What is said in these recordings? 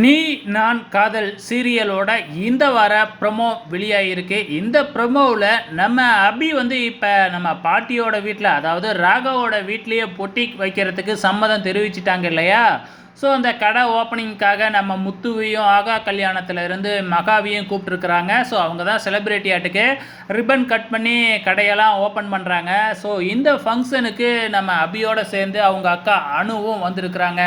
நீ நான் காதல் சீரியலோட இந்த வார ப்ரொமோ வெளியாகிருக்கு. இந்த ப்ரொமோவில் நம்ம அபி வந்து இப்போ நம்ம பாட்டியோட வீட்டில், அதாவது ராகாவோட வீட்லேயே பொட்டிக் வைக்கிறதுக்கு சம்மதம் தெரிவிச்சிட்டாங்க இல்லையா? ஸோ அந்த கடை ஓப்பனிங்காக நம்ம முத்துவையும் ஆகா கல்யாணத்தில் இருந்து மகாவையும் கூப்பிட்ருக்குறாங்க. ஸோ அவங்க தான் செலிப்ரிட்டி ஆட்டுக்கு ரிப்பன் கட் பண்ணி கடையெல்லாம் ஓப்பன் பண்ணுறாங்க. ஸோ இந்த ஃபங்க்ஷனுக்கு நம்ம அபியோடு சேர்ந்து அவங்க அக்கா அனுவும் வந்திருக்கிறாங்க.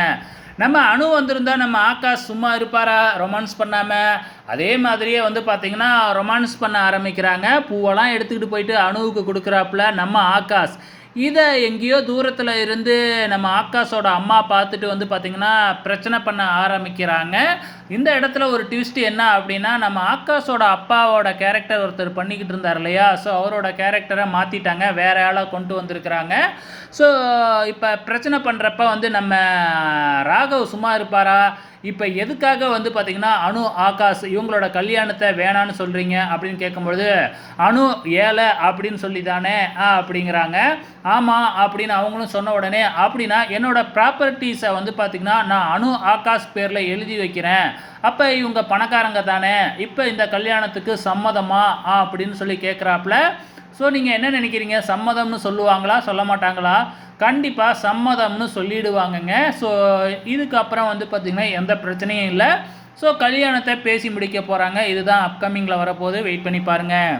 நம்ம அணு வந்திருந்தா நம்ம ஆகாஷ் சும்மா இருப்பாரா ரொமான்ஸ் பண்ணாமல்? அதே மாதிரியே வந்து பார்த்திங்கன்னா ரொமான்ஸ் பண்ண ஆரம்பிக்கிறாங்க. பூவெல்லாம் எடுத்துக்கிட்டு போயிட்டு அணுவுக்கு கொடுக்குறாப்புல நம்ம ஆகாஷ். இதை எங்கேயோ தூரத்தில் இருந்து நம்ம ஆகாஷோட அம்மா பார்த்துட்டு வந்து பார்த்திங்கன்னா பிரச்சனை பண்ண ஆரம்பிக்கிறாங்க. இந்த இடத்துல ஒரு ட்விஸ்ட் என்ன அப்படின்னா, நம்ம ஆகாஷோட அப்பாவோட கேரக்டர் ஒருத்தர் பண்ணிக்கிட்டு இருந்தார் இல்லையா? ஸோ அவரோட கேரக்டரை மாற்றிட்டாங்க, வேற ஆளை கொண்டு வந்திருக்கிறாங்க. ஸோ இப்போ பிரச்சனை பண்ணுறப்ப வந்து நம்ம ராகவ் சும்மா இருப்பாரா? இப்போ எதுக்காக வந்து பார்த்திங்கன்னா அணு ஆகாஷ் இவங்களோட கல்யாணத்தை வேணான்னு சொல்கிறீங்க அப்படின்னு கேட்கும்பொழுது, அணு ஏழை அப்படின்னு சொல்லி தானே அப்படிங்கிறாங்க. ஆமாம் அப்படின்னு அவங்களும் சொன்ன உடனே, அப்படின்னா என்னோடய ப்ராப்பர்ட்டிஸை வந்து பார்த்திங்கன்னா நான் அணு ஆகாஷ் பேரில் எழுதி வைக்கிறேன், அப்போ இவங்க பணக்காரங்க தானே, இப்போ இந்த கல்யாணத்துக்கு சம்மதமா அப்படின்னு சொல்லி கேட்குறாப்புல. ஸோ நீங்கள் என்ன நினைக்கிறீங்க? சம்மதம்னு சொல்லுவாங்களா, சொல்ல மாட்டாங்களா? கண்டிப்பாக சம்மதம்னு சொல்லிடுவாங்கங்க. ஸோ இதுக்கப்புறம் வந்து பார்த்திங்கன்னா எந்த பிரச்சனையும் இல்லை. ஸோ கல்யாணத்தை பேசி முடிக்க போகிறாங்க. இதுதான் அப்கமிங்கில் வரப்போகுது. வெயிட் பண்ணி பாருங்கள்.